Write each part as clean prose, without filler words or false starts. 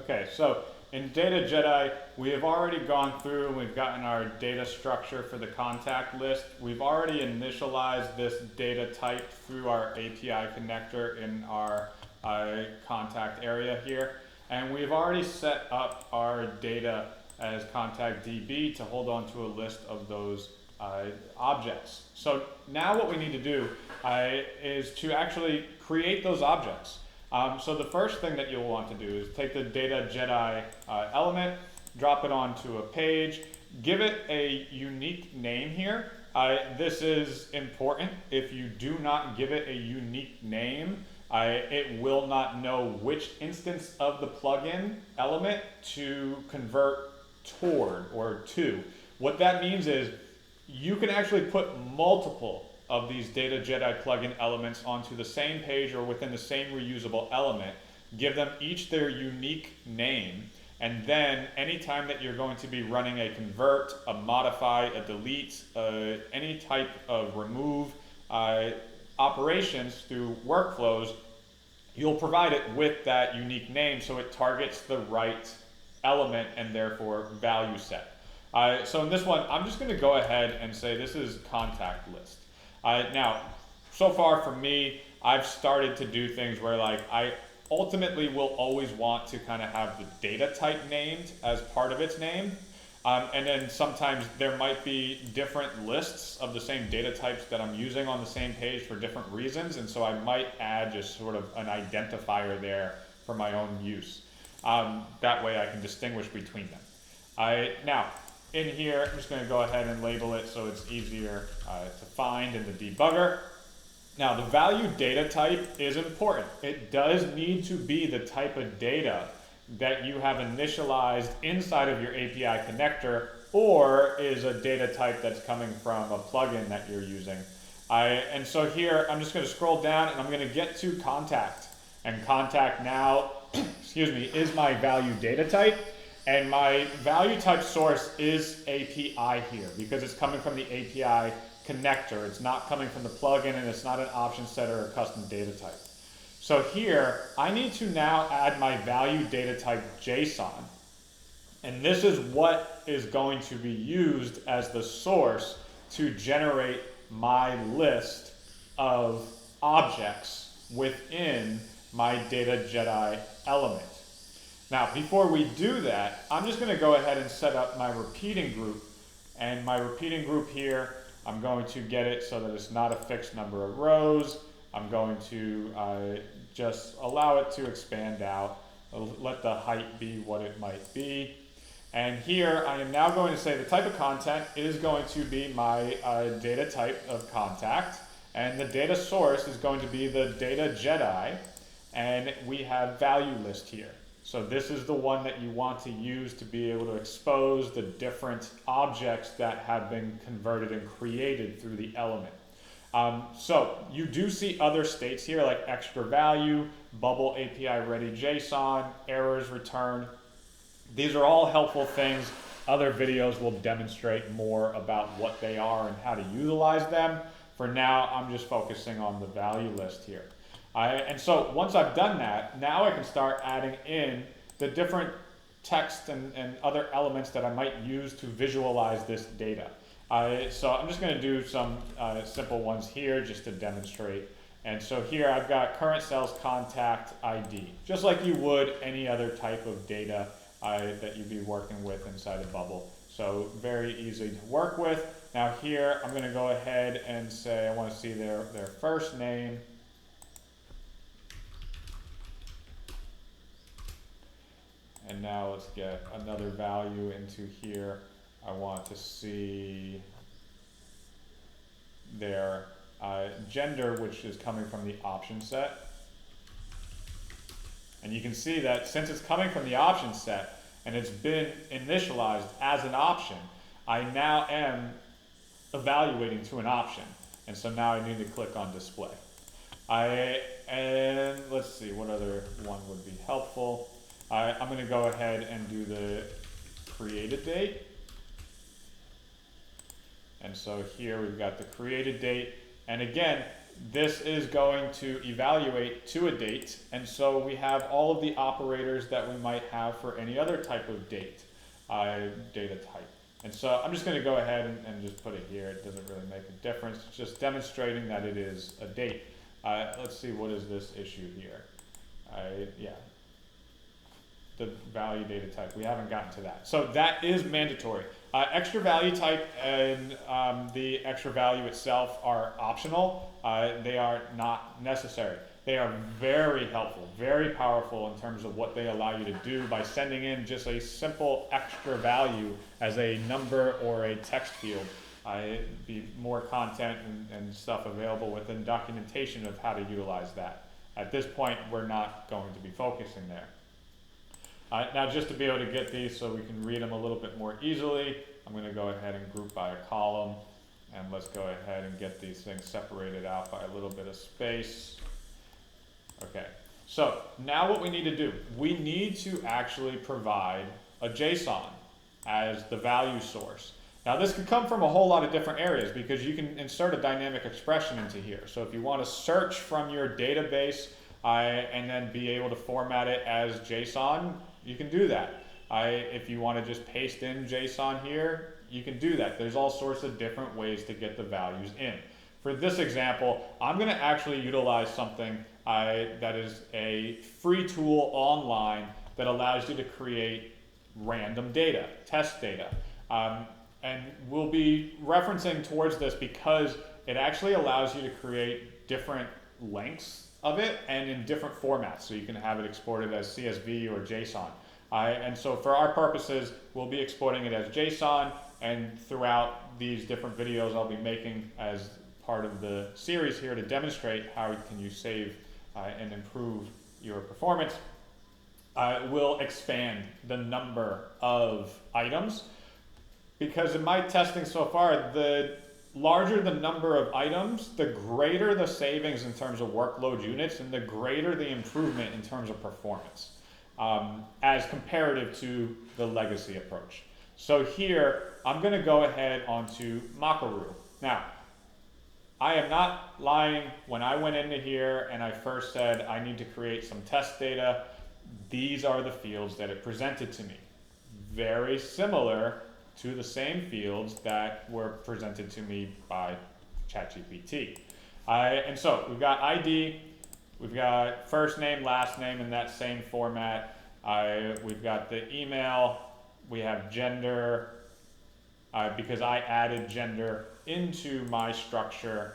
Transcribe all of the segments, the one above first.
Okay, so in Data Jedi, we have already gone through and we've gotten our data structure for the contact list. We've already initialized this data type through our API connector in our contact area here. And we've already set up our data as contact DB to hold on to a list of those objects. So now what we need to do is to actually create those objects. So the first thing that you'll want to do is take the Data Jedi element, drop it onto a page, give it a unique name here. This is important. If you do not give it a unique name, it will not know which instance of the plugin element to convert toward or to. What that means is you can actually put multiple of these Data Jedi plugin elements onto the same page or within the same reusable element, give them each their unique name, and then anytime that you're going to be running a convert, a modify, a delete, any type of remove operations through workflows, you'll provide it with that unique name so it targets the right element and therefore value set. So in this one, I'm just going to go ahead and say this is contact list. Now, so far for me, I've started to do things where like I ultimately will always want to kind of have the data type named as part of its name. And then sometimes there might be different lists of the same data types that I'm using on the same page for different reasons. And so I might add just sort of an identifier there for my own use. That way I can distinguish between them. Now, in here, I'm just going to go ahead and label it so it's easier to find in the debugger. Now, the value data type is important. It does need to be the type of data that you have initialized inside of your API connector or is a data type that's coming from a plugin that you're using. And so here, I'm just going to scroll down and I'm going to get to contact. And contact now, excuse me, is my value data type. And my value type source is API here because it's coming from the API connector. It's not coming from the plugin and it's not an option set or a custom data type. So here, I need to now add my value data type JSON. And this is what is going to be used as the source to generate my list of objects within my Data Jedi element. Now, before we do that, I'm just going to go ahead and set up my repeating group. And my repeating group here, I'm going to get it so that it's not a fixed number of rows. I'm going to just allow it to expand out. Let the height be what it might be. And here, I am now going to say the type of content is going to be my data type of contact. And the data source is going to be the Data Jedi. And we have value list here. So this is the one that you want to use to be able to expose the different objects that have been converted and created through the element. So you do see other states here like extra value, bubble API ready JSON, errors returned. These are all helpful things. Other videos will demonstrate more about what they are and how to utilize them. For now, I'm just focusing on the value list here. And so once I've done that, now I can start adding in the different text and other elements that I might use to visualize this data. So I'm just going to do some simple ones here just to demonstrate. And so here I've got current sales contact ID, just like you would any other type of data that you'd be working with inside a bubble. So very easy to work with. Now here I'm going to go ahead and say I want to see their first name. And now let's get another value into here. I want to see their gender, which is coming from the option set. And you can see that since it's coming from the option set and it's been initialized as an option, I now am evaluating to an option. And so now I need to click on display. And let's see, what other one would be helpful? I'm going to go ahead and do the created date. And so here we've got the created date. And again, this is going to evaluate to a date, and so we have all of the operators that we might have for any other type of date, data type. And so I'm just going to go ahead and just put it here. It doesn't really make a difference. It's just demonstrating that it is a date. Let's see, what is this issue here? Yeah, the value data type. We haven't gotten to that. So that is mandatory. Extra value type and the extra value itself are optional. They are not necessary. They are very helpful, very powerful in terms of what they allow you to do by sending in just a simple extra value as a number or a text field. Be more content and stuff available within documentation of how to utilize that. At this point, we're not going to be focusing there. Now, just to be able to get these so we can read them a little bit more easily, I'm going to go ahead and group by a column, and let's go ahead and get these things separated out by a little bit of space. Okay, so now what we need to do, we need to actually provide a JSON as the value source. Now this could come from a whole lot of different areas because you can insert a dynamic expression into here. So if you want to search from your database and then be able to format it as JSON, you can do that. If you want to just paste in JSON here, you can do that. There's all sorts of different ways to get the values in. For this example, I'm going to actually utilize something that is a free tool online that allows you to create random data, test data. And we'll be referencing towards this because it actually allows you to create different lengths of it and in different formats. So you can have it exported as CSV or JSON. And so for our purposes, we'll be exporting it as JSON, and throughout these different videos I'll be making as part of the series here to demonstrate how can you save and improve your performance. We'll expand the number of items, because in my testing so far, the larger the number of items, the greater the savings in terms of workload units and the greater the improvement in terms of performance as comparative to the legacy approach. So here, I'm going to go ahead onto Makaru. Now, I am not lying. When I went into here and I first said I need to create some test data, these are the fields that it presented to me. Very similar to the same fields that were presented to me by ChatGPT. And so we've got ID, we've got first name, last name in that same format. We've got the email, we have gender, because I added gender into my structure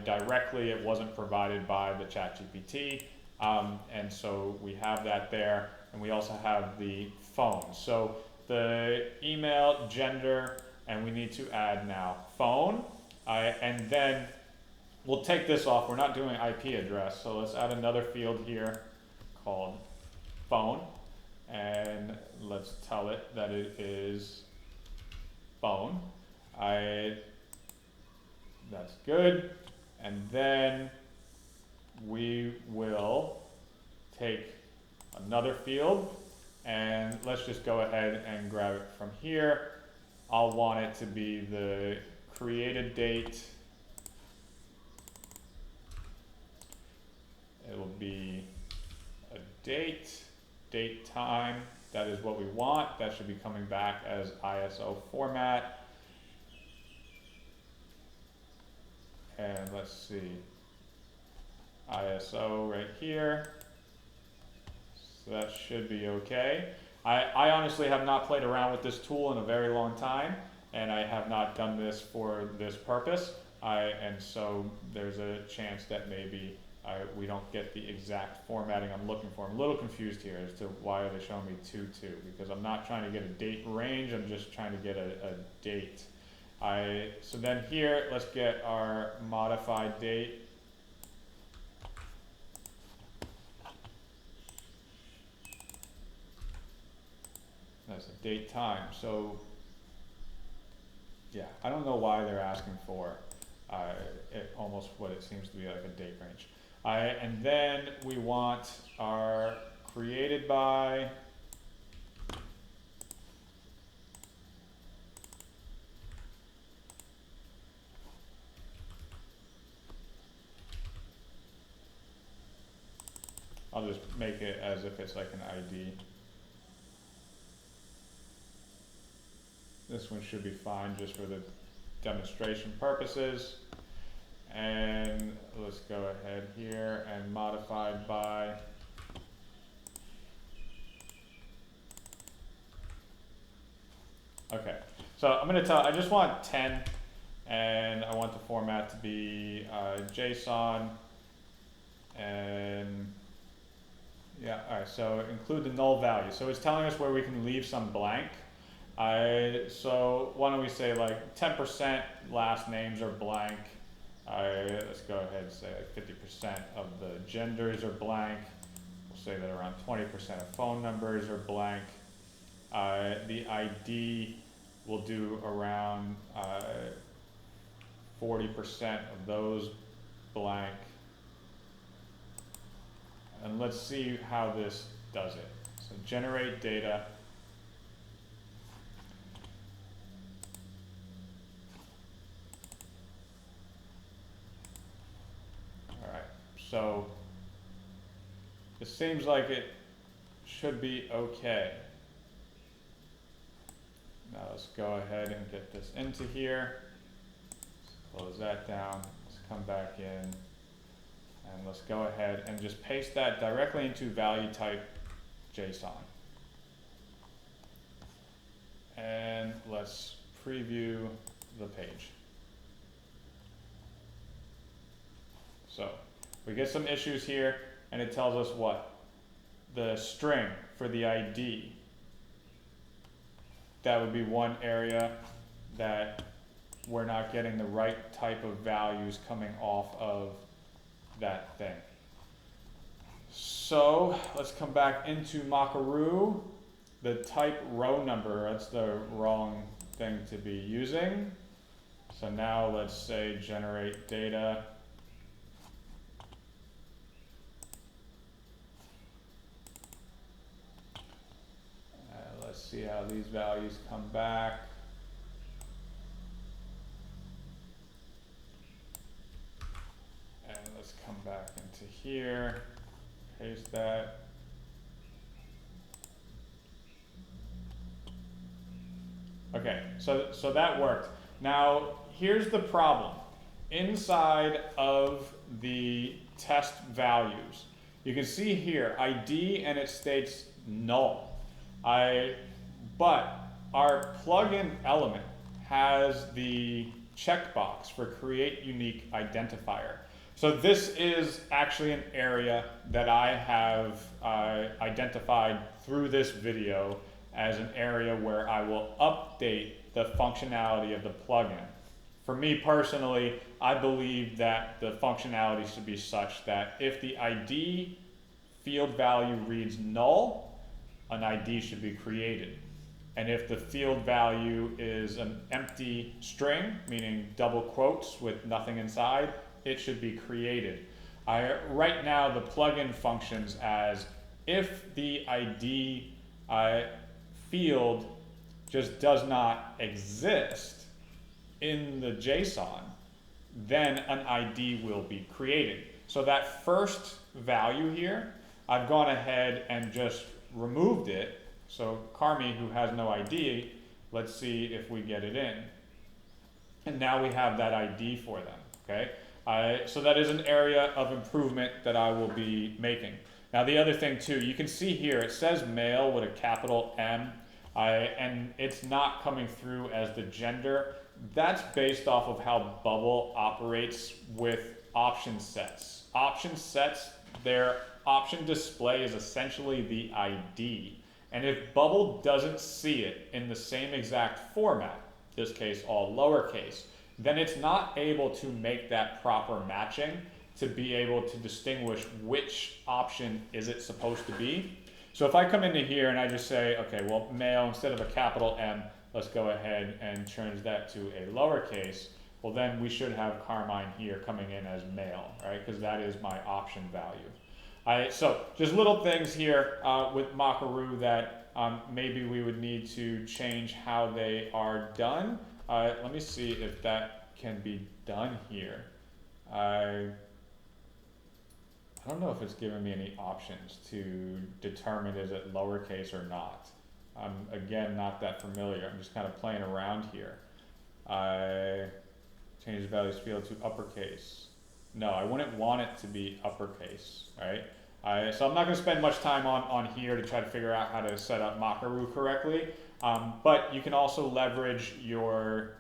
directly. It wasn't provided by the ChatGPT, and so we have that there, and we also have the phone. So the email, gender, and we need to add now phone, and then we'll take this off. We're not doing IP address, so let's add another field here called phone, and let's tell it that it is phone. That's good. And then we will take another field, and let's just go ahead and grab it from here. I'll want it to be the created date. It will be a date, time. That is what we want. That should be coming back as ISO format. And let's see, ISO right here. So that should be okay. I honestly have not played around with this tool in a very long time, and I have not done this for this purpose. And so there's a chance that maybe we don't get the exact formatting I'm looking for. I'm a little confused here as to why are they showing me 2-2, because I'm not trying to get a date range, I'm just trying to get a date. So then here, let's get our modified date. That's a date time. So yeah, I don't know why they're asking for almost what it seems to be like a date range. And then we want our created by. I'll just make it as if it's like an ID. This one should be fine just for the demonstration purposes. And let's go ahead here and modify by okay. So I'm going to tell, I just want 10 and I want the format to be JSON and yeah, all right, so include the null value. So it's telling us where we can leave some blank. So why don't we say like 10% last names are blank. Let's go ahead and say like 50% of the genders are blank. We'll say that around 20% of phone numbers are blank. The ID will do around 40% of those blank. And let's see how this does it. So generate data. All right, so it seems like it should be okay. Now let's go ahead and get this into here. Let's close that down. Let's come back in. And let's go ahead and just paste that directly into value type JSON. And let's preview the page. So we get some issues here, and it tells us what? The string for the ID. That would be one area that we're not getting the right type of values coming off of that thing. So let's come back into Macaru. The type row number, that's the wrong thing to be using. So now let's say generate data. Let's see how these values come back. And let's come back into here, paste that. Okay, so that worked. Now, here's the problem. Inside of the test values, you can see here ID and it states null. But our plugin element has the checkbox for create unique identifier. So this is actually an area that I have identified through this video as an area where I will update the functionality of the plugin. For me personally, I believe that the functionality should be such that if the ID field value reads null, an ID should be created. And if the field value is an empty string, meaning double quotes with nothing inside, it should be created. Right now, the plugin functions as if the ID field just does not exist in the JSON, then an ID will be created. So that first value here, I've gone ahead and just removed it. So Carmi, who has no ID, let's see if we get it in. And now we have that ID for them, okay? So that is an area of improvement that I will be making. Now the other thing too, you can see here, it says male with a capital M, and it's not coming through as the gender. That's based off of how Bubble operates with option sets. Option sets, their option display is essentially the ID. And if Bubble doesn't see it in the same exact format, in this case all lowercase, then it's not able to make that proper matching to be able to distinguish which option is it supposed to be. So if I come into here and I just say, okay, well, male, instead of a capital M, let's go ahead and change that to a lowercase, well then we should have Carmine here coming in as male, right? Because that is my option value. So just little things here with Macaru that maybe we would need to change how they are done. Let me see if that can be done here. I don't know if it's giving me any options to determine is it lowercase or not. I'm again not that familiar. I'm just kind of playing around here. I change the values field to uppercase. No, I wouldn't want it to be uppercase, right? So I'm not going to spend much time on here to try to figure out how to set up Makaru correctly. But you can also leverage your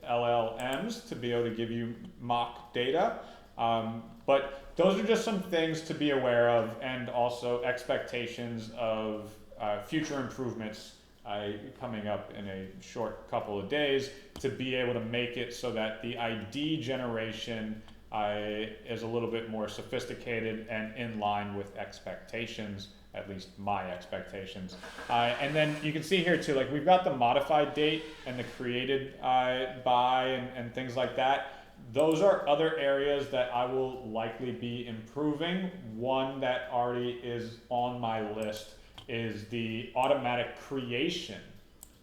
LLMs to be able to give you mock data. But those are just some things to be aware of, and also expectations of future improvements coming up in a short couple of days to be able to make it so that the ID generation is a little bit more sophisticated and in line with expectations, at least my expectations. And then you can see here too, like we've got the modified date and the created by and things like that. Those are other areas that I will likely be improving. One that already is on my list is the automatic creation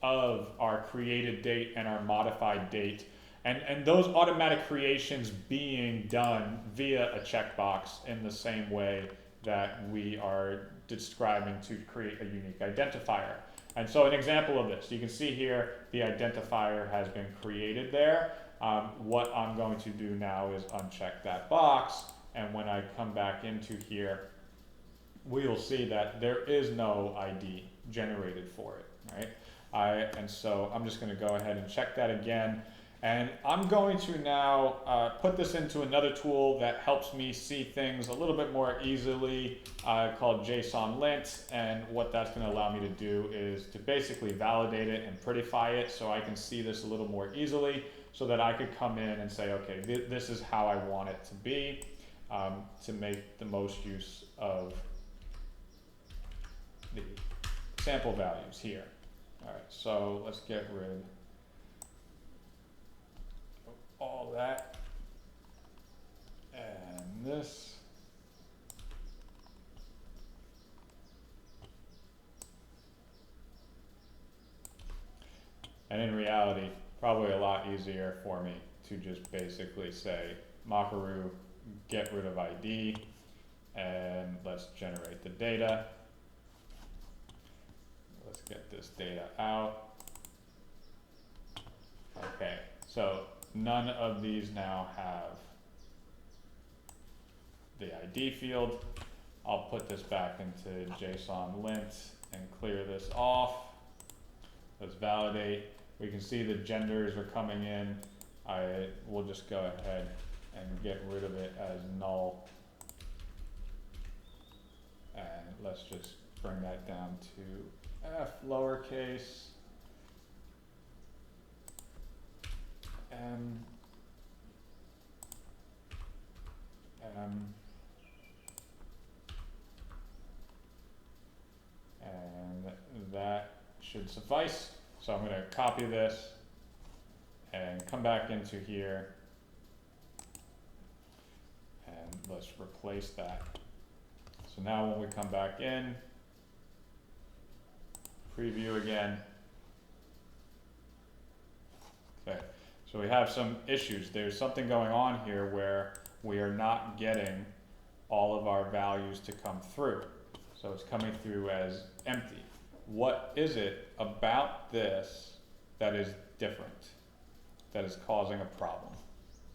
of our created date and our modified date. And those automatic creations being done via a checkbox in the same way that we are describing to create a unique identifier. And so an example of this, you can see here the identifier has been created there. What I'm going to do now is uncheck that box, and when I come back into here, we'll see that there is no ID generated for it, right? And so I'm just going to go ahead and check that again. And I'm going to now put this into another tool that helps me see things a little bit more easily called JSON lint. And what that's going to allow me to do is to basically validate it and prettify it so I can see this a little more easily, so that I could come in and say, okay, this is how I want it to be to make the most use of the sample values here. All right, so let's get rid of all that and this. And in reality, probably a lot easier for me to just basically say Makaru, get rid of ID, and let's generate the data. Let's get this data out. Okay, so none of these now have the ID field. I'll put this back into JSON lint and clear this off. Let's validate. We can see the genders are coming in. I will just go ahead and get rid of it as null. And let's just bring that down to F lowercase, M, and that should suffice. So I'm going to copy this and come back into here, and let's replace that. So now when we come back in, preview again. Okay, so we have some issues. There's something going on here where we are not getting all of our values to come through. So it's coming through as empty. What is it about this that is different, that is causing a problem?